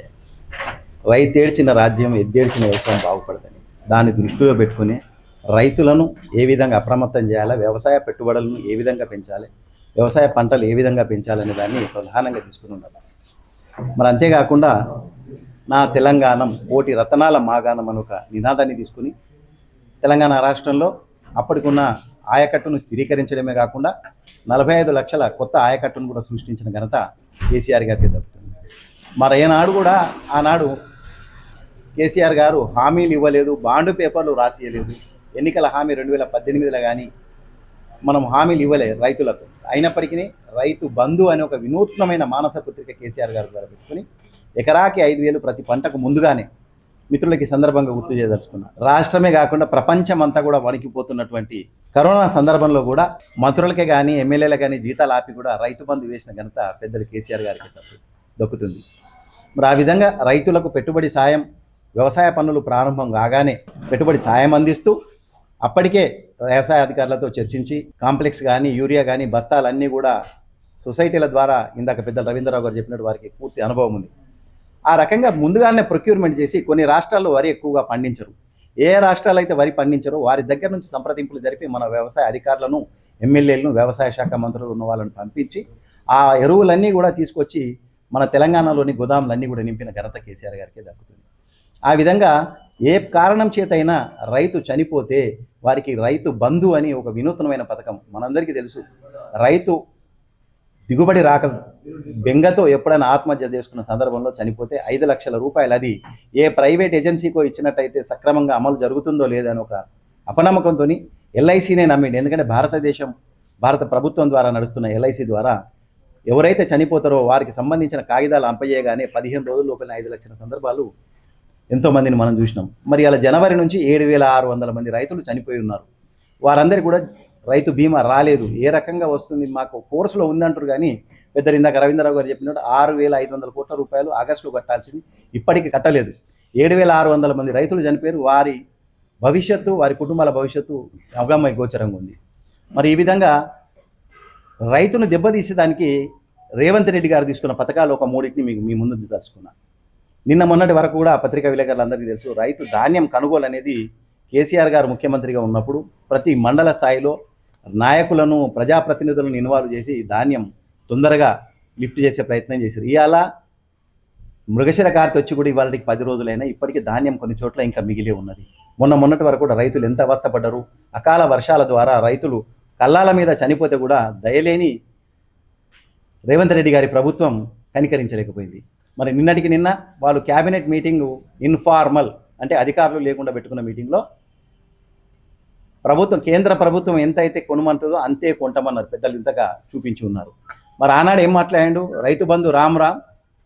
రైతేడ్చిన రాజ్యం ఎద్దేడ్చిన వ్యవసాయం బాగుపడదని, దాన్ని దృష్టిలో పెట్టుకుని రైతులను ఏ విధంగా అప్రమత్తం చేయాలి, వ్యవసాయ పెట్టుబడులను ఏ విధంగా పెంచాలి, వ్యవసాయ పంటలు ఏ విధంగా పెంచాలనే దాన్ని ప్రధానంగా తీసుకుని ఉన్నారు. మరి అంతేకాకుండా నా తెలంగాణం కోటి రతనాల మాగాణం అని ఒక నినాదాన్ని తీసుకుని తెలంగాణ రాష్ట్రంలో అప్పటికున్న ఆయకట్టును స్థిరీకరించడమే కాకుండా 45 లక్షల కొత్త ఆయకట్టును కూడా సృష్టించిన ఘనత కేసీఆర్ గారికి దక్కుతుంది. మరి ఏనాడు కూడా ఆనాడు కేసీఆర్ గారు హామీలు ఇవ్వలేదు, బాండు పేపర్లు రాసియలేదు. ఎన్నికల హామీ 2018లో కానీ మనం హామీలు ఇవ్వలేదు రైతులకు. అయినప్పటికీ రైతు బంధు అనే ఒక వినూత్నమైన మానస పత్రిక కేసీఆర్ గారు ద్వారా పెట్టుకుని ఎకరాకి 5,000 ప్రతి పంటకు ముందుగానే మిత్రులకి సందర్భంగా గుర్తు చేయదలుచుకున్నా. రాష్ట్రమే కాకుండా ప్రపంచం అంతా కూడా వణికిపోతున్నటువంటి కరోనా సందర్భంలో కూడా మంత్రులకే కానీ ఎమ్మెల్యేలకు కానీ జీతాలు ఆపి కూడా రైతు బంధు వేసిన ఘనత పెద్దలు కేసీఆర్ గారికి దక్కుతుంది. మరి ఆ విధంగా రైతులకు పెట్టుబడి సాయం, వ్యవసాయ పన్నులు ప్రారంభం కాగానే పెట్టుబడి సాయం అందిస్తూ అప్పటికే వ్యవసాయ అధికారులతో చర్చించి కాంప్లెక్స్ కానీ యూరియా కానీ బస్తాలన్నీ కూడా సొసైటీల ద్వారా ఇందాక పెద్దలు రవీంద్రరావు గారు చెప్పినట్టు వారికి పూర్తి అనుభవం ఉంది. ఆ రకంగా ముందుగానే ప్రొక్యూర్మెంట్ చేసి కొన్ని రాష్ట్రాల్లో వరి ఎక్కువగా పండించరు. ఏ రాష్ట్రాలు అయితే వరి పండించరో వారి దగ్గర నుంచి సంప్రదింపులు జరిపి మన వ్యవసాయ అధికారులను, ఎమ్మెల్యేలను, వ్యవసాయ శాఖ మంత్రులు ఉన్న వాళ్ళని పంపించి ఆ ఎరువులన్నీ కూడా తీసుకొచ్చి మన తెలంగాణలోని గోదాములన్నీ కూడా నింపిన ఘనత కేసీఆర్ గారికి దక్కుతుంది. ఆ విధంగా ఏ కారణం చేతైనా రైతు చనిపోతే వారికి రైతు బంధు అని ఒక వినూత్నమైన పథకం మనందరికీ తెలుసు. రైతు దిగుబడి రాక బెంగతో ఎప్పుడైనా ఆత్మహత్య చేసుకున్న సందర్భంలో చనిపోతే 5 లక్షల రూపాయలు అది ఏ ప్రైవేట్ ఏజెన్సీకో ఇచ్చినట్టయితే సక్రమంగా అమలు జరుగుతుందో లేదని ఒక అపనమ్మకంతో ఎల్ఐసినే నమ్మిండి. ఎందుకంటే భారత ప్రభుత్వం ద్వారా నడుస్తున్న ఎల్ఐసి ద్వారా ఎవరైతే చనిపోతారో వారికి సంబంధించిన కాగితాలు అంపజేయగానే 15 రోజుల లోపల 5 లక్షల సందర్భాలు ఎంతోమందిని మనం చూసినాం. మరి అలా జనవరి నుంచి 7,600 మంది రైతులు చనిపోయి ఉన్నారు. వారందరికీ కూడా రైతు బీమా రాలేదు. ఏ రకంగా వస్తుంది మాకు కోర్సులో ఉందంటారు కానీ పెద్దలు ఇందాక రవీంద్రరావు గారు చెప్పినట్టు 6,500 కోట్ల రూపాయలు ఆగస్టులో కట్టాల్సింది ఇప్పటికీ కట్టలేదు. 7,600 మంది రైతులు చనిపోయారు. వారి భవిష్యత్తు, వారి కుటుంబాల భవిష్యత్తు అగమ్య గోచరంగా ఉంది. మరి ఈ విధంగా రైతును దెబ్బతీసేదానికి రేవంత్ రెడ్డి గారు తీసుకున్న పథకాలు ఒక 3ని మీ ముందు తెలుసుకున్నా. నిన్న మొన్నటి వరకు కూడా పత్రికా విలేకరులందరికీ తెలుసు, రైతు ధాన్యం కొనుగోలు అనేది కేసీఆర్ గారు ముఖ్యమంత్రిగా ఉన్నప్పుడు ప్రతి మండల స్థాయిలో నాయకులను, ప్రజాప్రతినిధులను ఇన్వాల్వ్ చేసి ధాన్యం తొందరగా లిఫ్ట్ చేసే ప్రయత్నం చేశారు. ఇవాళ మృగశిర కార్తె వచ్చి కూడా ఇవాళకి 10 రోజులైనా ఇప్పటికీ ధాన్యం కొన్ని చోట్ల ఇంకా మిగిలే ఉన్నది. మొన్నటి వరకు కూడా రైతులు ఎంత అవస్థపడ్డారు. అకాల వర్షాల ద్వారా రైతులు కల్లాల మీద చనిపోతే కూడా దయలేని రేవంత్ రెడ్డి గారి ప్రభుత్వం కనికరించలేకపోయింది. మరి నిన్నటికి నిన్న వాళ్ళు క్యాబినెట్ మీటింగు ఇన్ఫార్మల్ అంటే అధికారులు లేకుండా పెట్టుకున్న మీటింగ్లో కేంద్ర ప్రభుత్వం ఎంతైతే కొనమంటుందో అంతే కొంటామన్నారు. పెద్దలు ఇంతగా చూపించి ఉన్నారు. మరి ఆనాడు ఏం మాట్లాడాడు, రైతు బంధు రామ్,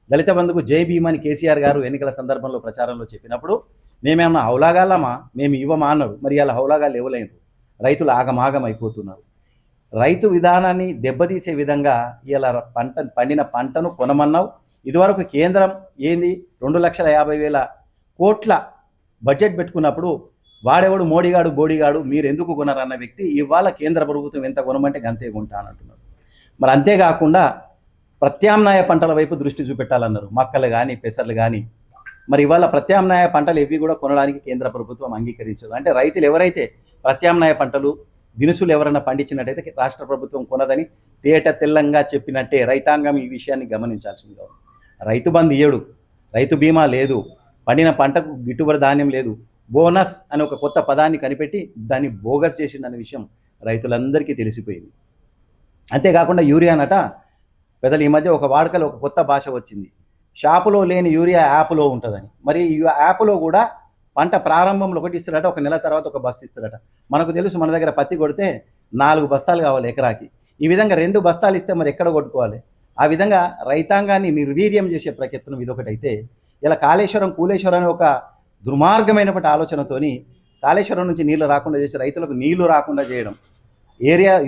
దళిత బంధుకు జై భీమ్ అని కేసీఆర్ గారు ఎన్నికల సందర్భంలో ప్రచారంలో చెప్పినప్పుడు మేమేమన్నా హౌలాగాలమా, మేము ఇవ్వమా అన్నారు. మరి ఇలా హౌలాగాలు ఇవ్వలేదు. రైతులు ఆగమాగం అయిపోతున్నారు. రైతు విధానాన్ని దెబ్బతీసే విధంగా ఇలా పండిన పంటను కొనమన్నావు. ఇదివరకు కేంద్రం ఏంది 2,50,000 కోట్ల బడ్జెట్ పెట్టుకున్నప్పుడు వాడెవడు మోడీగాడు బోడీగాడు మీరు ఎందుకు కొనరన్న వ్యక్తి ఇవాళ కేంద్ర ప్రభుత్వం ఎంత కొనమంటే గంతే కొంటా అని అంటున్నారు. మరి అంతేకాకుండా ప్రత్యామ్నాయ పంటల వైపు దృష్టి చూపెట్టాలన్నారు. మక్కలు కానీ పెసర్లు కానీ. మరి ఇవాళ ప్రత్యామ్నాయ పంటలు ఇవి కూడా కొనడానికి కేంద్ర ప్రభుత్వం అంగీకరించదు. అంటే రైతులు ఎవరైతే ప్రత్యామ్నాయ పంటలు, దినుసులు ఎవరైనా పండించినట్టయితే రాష్ట్ర ప్రభుత్వం కొనదని తెల్లంగా చెప్పినట్టే రైతాంగం ఈ విషయాన్ని గమనించాల్సిందిగా ఉంది. రైతు బంధు ఇయ్యడు, రైతు బీమా లేదు, పండిన పంటకు గిట్టుబడి ధాన్యం లేదు, బోనస్ అని ఒక కొత్త పదాన్ని కనిపెట్టి దాన్ని బోగస్ చేసిందనే విషయం రైతులందరికీ తెలిసిపోయింది. అంతేకాకుండా యూరియానట పెద్దలు ఈ మధ్య ఒక వాడుకలో ఒక కొత్త భాష వచ్చింది, షాపులో లేని యూరియా యాప్లో ఉంటుందని. మరి ఈ యాప్లో కూడా పంట ప్రారంభంలో ఒకటి ఇస్తారట, ఒక నెల తర్వాత ఒక బస్తా ఇస్తారట. మనకు తెలుసు మన దగ్గర పత్తి కొడితే 4 బస్తాలు కావాలి ఎకరాకి. ఈ విధంగా 2 బస్తాలు ఇస్తే మరి ఎక్కడ కొట్టుకోవాలి? ఆ విధంగా రైతాంగాన్ని నిర్వీర్యం చేసే ప్రయత్నం ఇదొకటైతే, ఇలా కూలేశ్వరం అనే ఒక దుర్మార్గమైనటువంటి ఆలోచనతోని కాళేశ్వరం నుంచి నీళ్లు రాకుండా చేసి రైతులకు నీళ్లు రాకుండా చేయడం,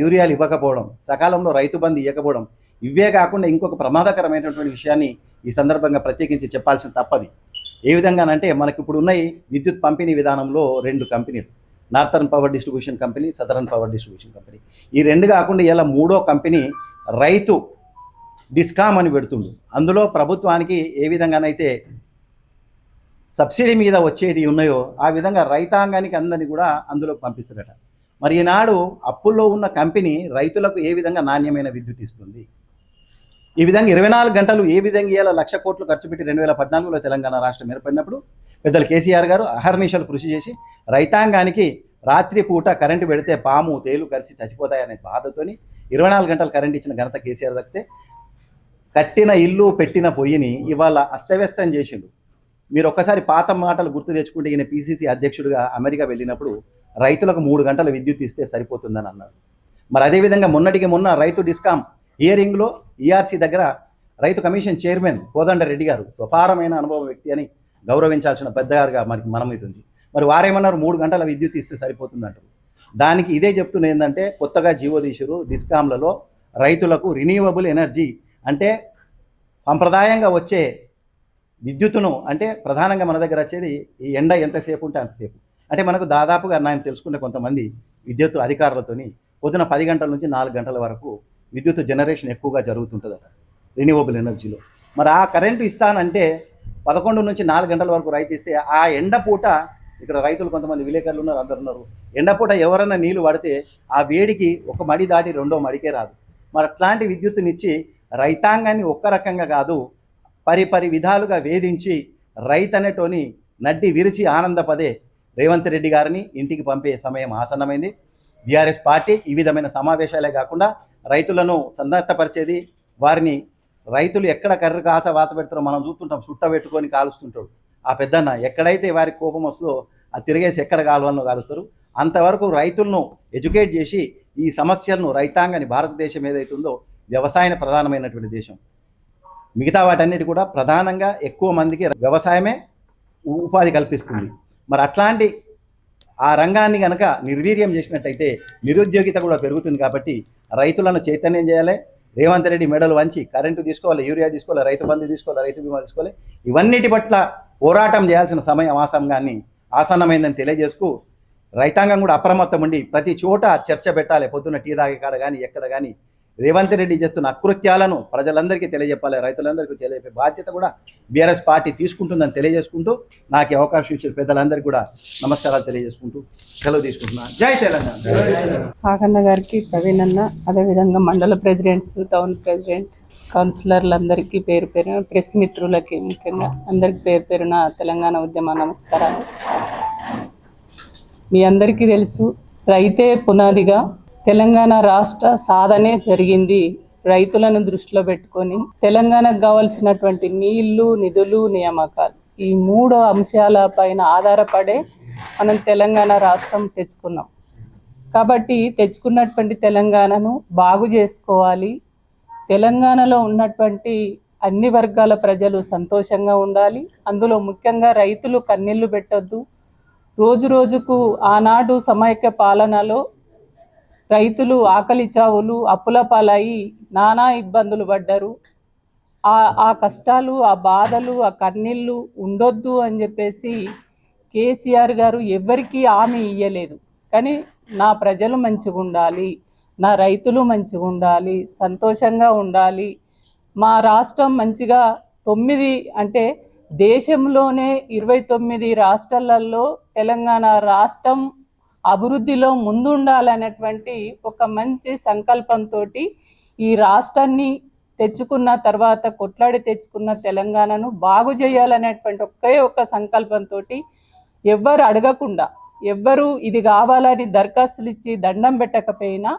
యూరియాలు ఇవ్వకపోవడం, సకాలంలో రైతు బంధు ఇవ్వకపోవడం, ఇవే కాకుండా ఇంకొక ప్రమాదకరమైనటువంటి విషయాన్ని ఈ సందర్భంగా ప్రత్యేకించి చెప్పాల్సిన తప్పది. ఏ విధంగానంటే మనకి ఇప్పుడు ఉన్నాయి విద్యుత్ పంపిణీ విధానంలో 2 కంపెనీలు, northern power distribution company, southern power distribution company. ఈ 2 కాకుండా ఇలా 3వ కంపెనీ రైతు డిస్కామ్ అని పెడుతుండు. అందులో ప్రభుత్వానికి ఏ విధంగానైతే సబ్సిడీ మీద వచ్చేటి ఉన్నాయో ఆ విధంగా రైతాంగానికి అందరినీ కూడా అందులోకి పంపిస్తారట. మరి ఈనాడు అప్పుల్లో ఉన్న కంపెనీ రైతులకు ఏ విధంగా నాణ్యమైన విద్యుత్ ఇస్తుంది? ఈ విధంగా 24 గంటలు ఏ విధంగా ఇవాళ 1,00,000 కోట్లు ఖర్చు పెట్టి 2014లో తెలంగాణ రాష్ట్రం ఏర్పడినప్పుడు పెద్దలు కేసీఆర్ గారు అహర్నిశలు కృషి చేసి రైతాంగానికి రాత్రి పూట కరెంటు పెడితే పాము తేలు కలిసి చచ్చిపోతాయనే బాధతోని 24 గంటలు కరెంట్ ఇచ్చిన ఘనత కేసీఆర్ దక్కితే కట్టిన ఇల్లు పెట్టిన పొయ్యిని ఇవాళ అస్తవ్యస్తం చేసిండు. మీరు ఒక్కసారి పాత మాటలు గుర్తు తెచ్చుకుంటే ఈయన PCC అధ్యక్షుడిగా అమెరికా వెళ్ళినప్పుడు రైతులకు 3 గంటల విద్యుత్ ఇస్తే సరిపోతుందని అన్నాడు. మరి అదేవిధంగా మొన్నటికి మొన్న రైతు డిస్కాం హియరింగ్లో ERC దగ్గర రైతు కమిషన్ చైర్మన్ కోదండరెడ్డి గారు స్వపారమైన అనుభవం వ్యక్తి అని గౌరవించాల్సిన పెద్దగారుగా మనకి మనమైతుంది. మరి వారేమన్నారు 3 గంటల విద్యుత్ ఇస్తే సరిపోతుందంటారు. దానికి ఇదే చెప్తున్న ఏంటంటే కొత్తగా జీవో తీసిరు డిస్కాంలలో రైతులకు రిన్యూవబుల్ ఎనర్జీ అంటే సంప్రదాయంగా వచ్చే విద్యుత్తును అంటే ప్రధానంగా మన దగ్గర వచ్చేది ఈ ఎండ ఎంతసేపు ఉంటే అంతసేపు అంటే మనకు దాదాపుగా నేను తెలుసుకునే కొంతమంది విద్యుత్ అధికారులతోని పొద్దున 10 గంటల నుంచి 4 గంటల వరకు విద్యుత్ జనరేషన్ ఎక్కువగా జరుగుతుంటుందట రిన్యూవబుల్ ఎనర్జీలో. మరి ఆ కరెంటు ఇస్తానంటే 11 నుంచి 4 గంటల వరకు రైతు ఇస్తే ఆ ఎండపూట ఇక్కడ రైతులు కొంతమంది విలేకరులు ఉన్నారు, అందరు ఉన్నారు, ఎండపూట ఎవరైనా నీళ్లు పడితే ఆ వేడికి ఒక మడి దాటి రెండో మడికే రాదు. మరి అట్లాంటి విద్యుత్తునిచ్చి రైతాంగాన్ని ఒక్క రకంగా కాదు పరి విధాలుగా వేధించి రైతు అనేటోని నడ్డి విరిచి ఆనందపదే రేవంత్ రెడ్డి గారిని ఇంటికి పంపే సమయం ఆసన్నమైంది. బీఆర్ఎస్ పార్టీ ఈ విధమైన సమావేశాలే కాకుండా రైతులను సందర్భపరిచేది, వారిని రైతులు ఎక్కడ కర్ర కాస వాత పెడతారో మనం చూస్తుంటాం, చుట్ట పెట్టుకొని కాలుస్తుంటాడు ఆ పెద్దన్న. ఎక్కడైతే వారికి కోపం వస్తుందో అది తిరిగేసి ఎక్కడ కాలువలను కాలుస్తారు. అంతవరకు రైతులను ఎడ్యుకేట్ చేసి ఈ సమస్యలను రైతాంగాన్ని, భారతదేశం ఏదైతే ఉందో వ్యవసాయం ప్రధానమైనటువంటి దేశం, మిగతా వాటన్నిటి కూడా ప్రధానంగా ఎక్కువ మందికి వ్యవసాయమే ఉపాధి కల్పిస్తుంది. మరి అట్లాంటి ఆ రంగాన్ని కనుక నిర్వీర్యం చేసినట్టయితే నిరుద్యోగిత కూడా పెరుగుతుంది. కాబట్టి రైతులను చైతన్యం చేయాలి. రేవంత్ రెడ్డి మెడలు వంచి కరెంటు తీసుకోవాలి, యూరియా తీసుకోవాలి, రైతు బంధు తీసుకోవాలి, రైతు బీమా తీసుకోవాలి, ఇవన్నిటి పట్ల పోరాటం చేయాల్సిన సమయం ఆసన్నమైందని తెలియజేసుకు రైతాంగం కూడా అప్రమత్తం ఉండి ప్రతి చోట చర్చ పెట్టాలి. పొద్దున్న టీ తాగే కాడ కానీ ఎక్కడ కానీ రేవంత్ రెడ్డి చేస్తున్న అకృత్యాలను ప్రజలందరికీ తెలియజెప్పాలి, రైతులందరికీ తెలియజెప్పే బాధ్యత కూడా బీఆర్ఎస్ పార్టీ తీసుకుంటుందని తెలియజేసుకుంటూ నాకు అవకాశం ఇచ్చిన పెద్దలందరికీ కూడా నమస్కారాలు తెలియజేసుకుంటూ సెలవు తీసుకుంటున్నాను. జై తెలంగాణ. కాకన్న గారికి, ప్రవీణ్ అన్న, అదేవిధంగా మండల ప్రెసిడెంట్స్, టౌన్ ప్రెసిడెంట్, కౌన్సిలర్లందరికీ పేరు పేరున, ప్రెస్ మిత్రులకి ముఖ్యంగా అందరికీ పేరు పేరున తెలంగాణ ఉద్యమ నమస్కారాలు. మీ అందరికీ తెలుసు, రైతే పునాదిగా తెలంగాణ రాష్ట్ర సాధనే జరిగింది. రైతులను దృష్టిలో పెట్టుకొని తెలంగాణకు కావాల్సినటువంటి నీళ్లు, నిధులు, నియామకాలు ఈ 3 అంశాల పైన ఆధారపడే మనం తెలంగాణ రాష్ట్రం తెచ్చుకున్నాం. కాబట్టి తెచ్చుకున్నటువంటి తెలంగాణను బాగు చేసుకోవాలి. తెలంగాణలో ఉన్నటువంటి అన్ని వర్గాల ప్రజలు సంతోషంగా ఉండాలి. అందులో ముఖ్యంగా రైతులు కన్నీళ్లు పెట్టొద్దు. రోజు రోజుకు ఆనాడు సమైక్య పాలనలో రైతులు ఆకలి చావులు, అప్పుల పాలయ్యి నానా ఇబ్బందులు పడ్డారు. ఆ కష్టాలు, ఆ బాధలు, ఆ కన్నీళ్ళు ఉండొద్దు అని చెప్పేసి కేసీఆర్ గారు ఎవరికీ హామీ ఇయ్యలేదు. కానీ నా ప్రజలు మంచిగా ఉండాలి, నా రైతులు మంచిగా ఉండాలి, సంతోషంగా ఉండాలి, మా రాష్ట్రం మంచిగా 9 అంటే దేశంలోనే 29 రాష్ట్రాలలో తెలంగాణ రాష్ట్రం అభివృద్ధిలో ముందుండాలనేటువంటి ఒక మంచి సంకల్పంతో ఈ రాష్ట్రాన్ని తెచ్చుకున్న తర్వాత, కొట్లాడి తెచ్చుకున్న తెలంగాణను బాగు చేయాలనేటువంటి ఒక్క సంకల్పంతో ఎవ్వరు అడగకుండా, ఎవ్వరు ఇది కావాలని దరఖాస్తులు ఇచ్చి దండం పెట్టకపోయినా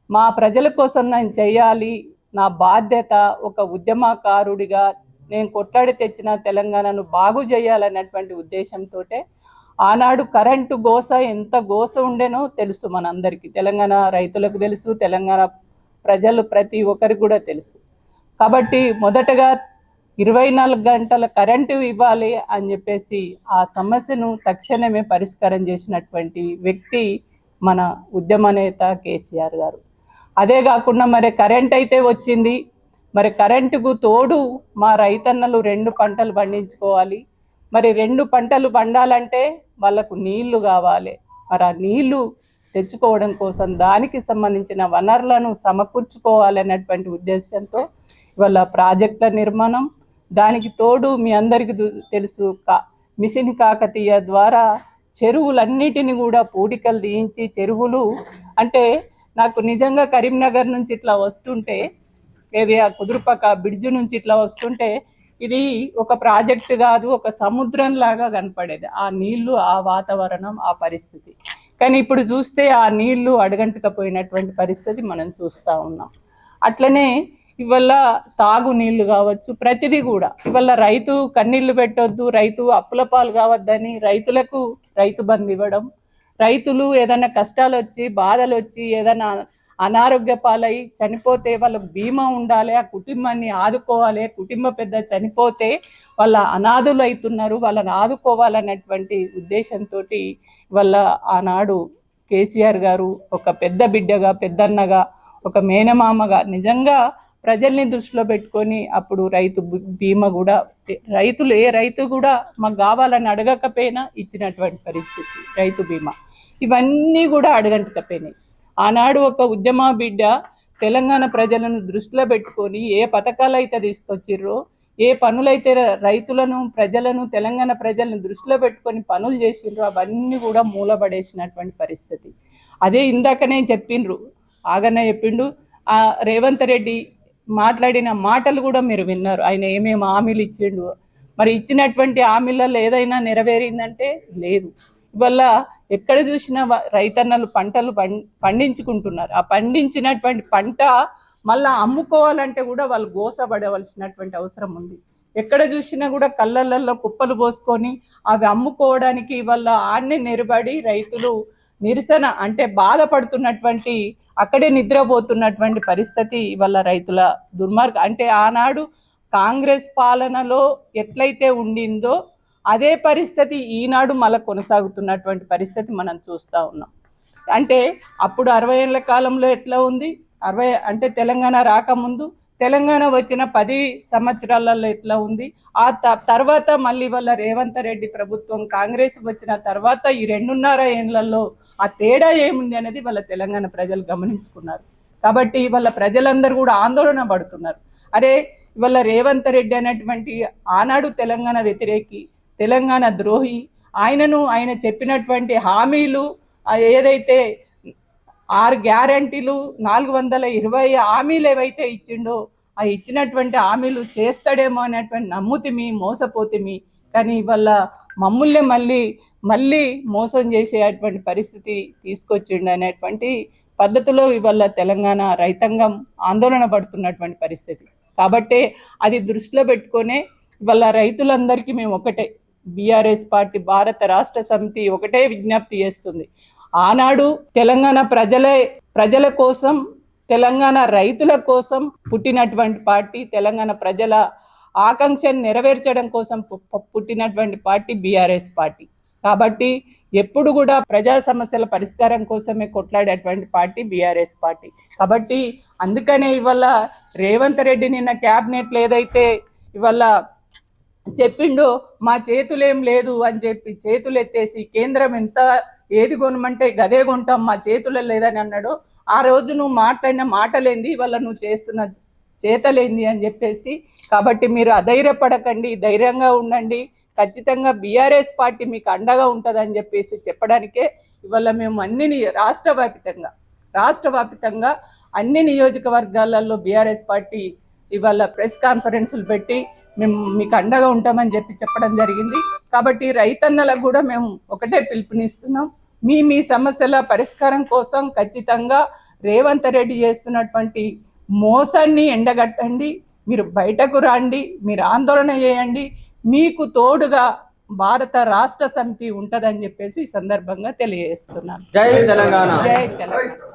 మా ప్రజల కోసం నేను చేయాలి, నా బాధ్యత, ఒక ఉద్యమకారుడిగా నేను కొట్లాడి తెచ్చిన తెలంగాణను బాగు చేయాలనేటువంటి ఉద్దేశంతో ఆనాడు కరెంటు గోస ఎంత గోస ఉండేనో తెలుసు మనందరికీ, తెలంగాణ రైతులకు తెలుసు, తెలంగాణ ప్రజలు ప్రతి ఒక్కరికి కూడా తెలుసు. కాబట్టి మొదటగా 24 గంటల కరెంటు ఇవ్వాలి అని చెప్పేసి ఆ సమస్యను తక్షణమే పరిష్కారం చేసినటువంటి వ్యక్తి మన ఉద్యమ నేత కేసీఆర్ గారు. అదే కాకుండా మరి కరెంట్ అయితే వచ్చింది, మరి కరెంటుకు తోడు మా రైతన్నలు 2 పంటలు పండించుకోవాలి. మరి 2 పంటలు పండాలంటే వాళ్ళకు నీళ్లు కావాలి. మరి ఆ నీళ్లు తెచ్చుకోవడం కోసం దానికి సంబంధించిన వనరులను సమకూర్చుకోవాలనేటువంటి ఉద్దేశంతో ఇవాళ ప్రాజెక్టుల నిర్మాణం, దానికి తోడు మీ అందరికీ తెలుసు మిషన్ కాకతీయ ద్వారా చెరువులన్నిటిని కూడా పూడికలు తీయించి చెరువులు అంటే నాకు నిజంగా కరీంనగర్ నుంచి ఇట్లా వస్తుంటే ఏది ఆ కుదురుపక్క బ్రిడ్జ్ నుంచి ఇట్లా వస్తుంటే ఇది ఒక ప్రాజెక్ట్ కాదు, ఒక సముద్రం లాగా కనపడేది ఆ నీళ్లు, ఆ వాతావరణం, ఆ పరిస్థితి. కానీ ఇప్పుడు చూస్తే ఆ నీళ్లు అడగంటకపోయినటువంటి పరిస్థితి మనం చూస్తూ ఉన్నాం. అట్లనే ఇవల్ల తాగు నీళ్లు కావచ్చు, ప్రతిదీ కూడా ఇవల్ల రైతు కన్నీళ్లు పెట్టొద్దు, రైతు అప్పుల పాలు కావద్దని రైతులకు రైతు బంధు ఇవ్వడం, రైతులు ఏదైనా కష్టాలు వచ్చి బాధలు వచ్చి ఏదైనా అనారోగ్య పాలై చనిపోతే వాళ్ళకు బీమా ఉండాలి, ఆ కుటుంబాన్ని ఆదుకోవాలి, కుటుంబ పెద్ద చనిపోతే వాళ్ళ అనాథులు అవుతున్నారు, వాళ్ళని ఆదుకోవాలన్నటువంటి ఉద్దేశంతో వాళ్ళ ఆనాడు కేసీఆర్ గారు ఒక పెద్ద బిడ్డగా, పెద్దన్నగా, ఒక మేనమామగా నిజంగా ప్రజల్ని దృష్టిలో పెట్టుకొని అప్పుడు రైతు బీమా కూడా రైతులు ఏ రైతు కూడా మాకు కావాలని అడగకపోయినా ఇచ్చినటువంటి పరిస్థితి రైతు బీమా. ఇవన్నీ కూడా అడగంటకపోయినాయి. ఆనాడు ఒక ఉద్యమ బిడ్డ తెలంగాణ ప్రజలను దృష్టిలో పెట్టుకొని ఏ పథకాలు అయితే తీసుకొచ్చిర్రో, ఏ పనులైతే రైతులను, ప్రజలను, తెలంగాణ ప్రజలను దృష్టిలో పెట్టుకొని పనులు చేసిండ్రో అవన్నీ కూడా మూలపడేసినటువంటి పరిస్థితి. అదే ఇందాకనే చెప్పిండ్రు, ఆగనే చెప్పిండు, రేవంత్ రెడ్డి మాట్లాడిన మాటలు కూడా మీరు విన్నారు. ఆయన ఏమేమి హామీలు ఇచ్చిండు, మరి ఇచ్చినటువంటి హామీలలో ఏదైనా నెరవేరిందంటే లేదు. ఇవల్ల ఎక్కడ చూసినా రైతన్నలు పంటలు పండించుకుంటున్నారు. ఆ పండించినటువంటి పంట మళ్ళీ అమ్ముకోవాలంటే కూడా వాళ్ళు గోసపడవలసినటువంటి అవసరం ఉంది. ఎక్కడ చూసినా కూడా కళ్ళల్లో కుప్పలు పోసుకొని అవి అమ్ముకోవడానికి వాళ్ళ ఆన్నే నిలబడి రైతులు నిరసన అంటే బాధపడుతున్నటువంటి, అక్కడే నిద్రపోతున్నటువంటి పరిస్థితి వాళ్ళ రైతుల దుర్మార్గం. అంటే ఆనాడు కాంగ్రెస్ పాలనలో ఎట్లయితే ఉండిందో అదే పరిస్థితి ఈనాడు మళ్ళీ కొనసాగుతున్నటువంటి పరిస్థితి మనం చూస్తూ ఉన్నాం. అంటే అప్పుడు 60 ఏళ్ల కాలంలో ఎట్లా ఉంది, అంటే తెలంగాణ రాకముందు, తెలంగాణ వచ్చిన 10 సంవత్సరాలలో ఎట్లా ఉంది, ఆ తర్వాత మళ్ళీ వాళ్ళ రేవంత్ రెడ్డి ప్రభుత్వం కాంగ్రెస్ వచ్చిన తర్వాత ఈ 2.5 ఏళ్లలో ఆ తేడా ఏముంది అనేది వాళ్ళ తెలంగాణ ప్రజలు గమనించుకున్నారు. కాబట్టి వాళ్ళ ప్రజలందరూ కూడా ఆందోళన పడుతున్నారు. అరే ఇవాళ రేవంత్ రెడ్డి అనేటువంటి ఆనాడు తెలంగాణ వ్యతిరేకి, తెలంగాణ ద్రోహి, ఆయన చెప్పినటువంటి హామీలు ఏదైతే 6 గ్యారంటీలు 420 హామీలు ఏవైతే ఇచ్చిండో ఆ ఇచ్చినటువంటి హామీలు చేస్తాడేమో అనేటువంటి నమ్ముతిమి, మోసపోతిమి. కానీ ఇవాళ మమ్మల్ని మళ్ళీ మోసం చేసేటువంటి పరిస్థితి తీసుకొచ్చిండు అనేటువంటి పద్ధతిలో ఇవాళ తెలంగాణ రైతాంగం ఆందోళన పడుతున్నటువంటి పరిస్థితి. కాబట్టి అది దృష్టిలో పెట్టుకునే ఇవాళ రైతులందరికీ మేము ఒకటే, బీఆర్ఎస్ పార్టీ భారత రాష్ట్ర సమితి ఒకటే విజ్ఞప్తి చేస్తుంది. ఆనాడు తెలంగాణ ప్రజల కోసం, తెలంగాణ రైతుల కోసం పుట్టినటువంటి పార్టీ, తెలంగాణ ప్రజల ఆకాంక్షను నెరవేర్చడం కోసం పుట్టినటువంటి పార్టీ బీఆర్ఎస్ పార్టీ. కాబట్టి ఎప్పుడు కూడా ప్రజా సమస్యల పరిష్కారం కోసమే కొట్లాడేటువంటి పార్టీ బీఆర్ఎస్ పార్టీ. కాబట్టి అందుకనే ఇవాళ రేవంత్ రెడ్డి నిన్న క్యాబినెట్లో ఏదైతే ఇవాళ చెప్పిండో మా చేతులేం లేదు అని చెప్పి చేతులు ఎత్తేసి కేంద్రం ఎంత ఏది కొనమంటే గదే కొంటాం, మా చేతుల్లో లేదని అన్నాడు. ఆ రోజు నువ్వు మాట్లాడిన మాటలేంది, ఇవాళ నువ్వు చేస్తున్న చేతలేంది అని చెప్పేసి. కాబట్టి మీరు అధైర్యపడకండి, ధైర్యంగా ఉండండి, ఖచ్చితంగా బీఆర్ఎస్ పార్టీ మీకు అండగా ఉంటుందని చెప్పేసి చెప్పడానికే ఇవాళ మేము అన్ని రాష్ట్ర వ్యాప్తంగా అన్ని నియోజకవర్గాలలో బీఆర్ఎస్ పార్టీ ఇవాళ ప్రెస్ కాన్ఫరెన్సులు పెట్టి మేము మీకు అండగా ఉంటామని చెప్పడం జరిగింది. కాబట్టి రైతన్నలకు కూడా మేము ఒకటే పిలుపునిస్తున్నాం, మీ సమస్యల పరిష్కారం కోసం ఖచ్చితంగా రేవంత్ రెడ్డి చేస్తున్నటువంటి మోసాన్ని ఎండగట్టండి, మీరు బయటకు రండి, మీరు ఆందోళన చేయండి, మీకు తోడుగా భారత రాష్ట్ర సమితి ఉంటుందని చెప్పేసి ఈ సందర్భంగా తెలియజేస్తున్నాను. జై తెలంగాణ. జై తెలంగాణ.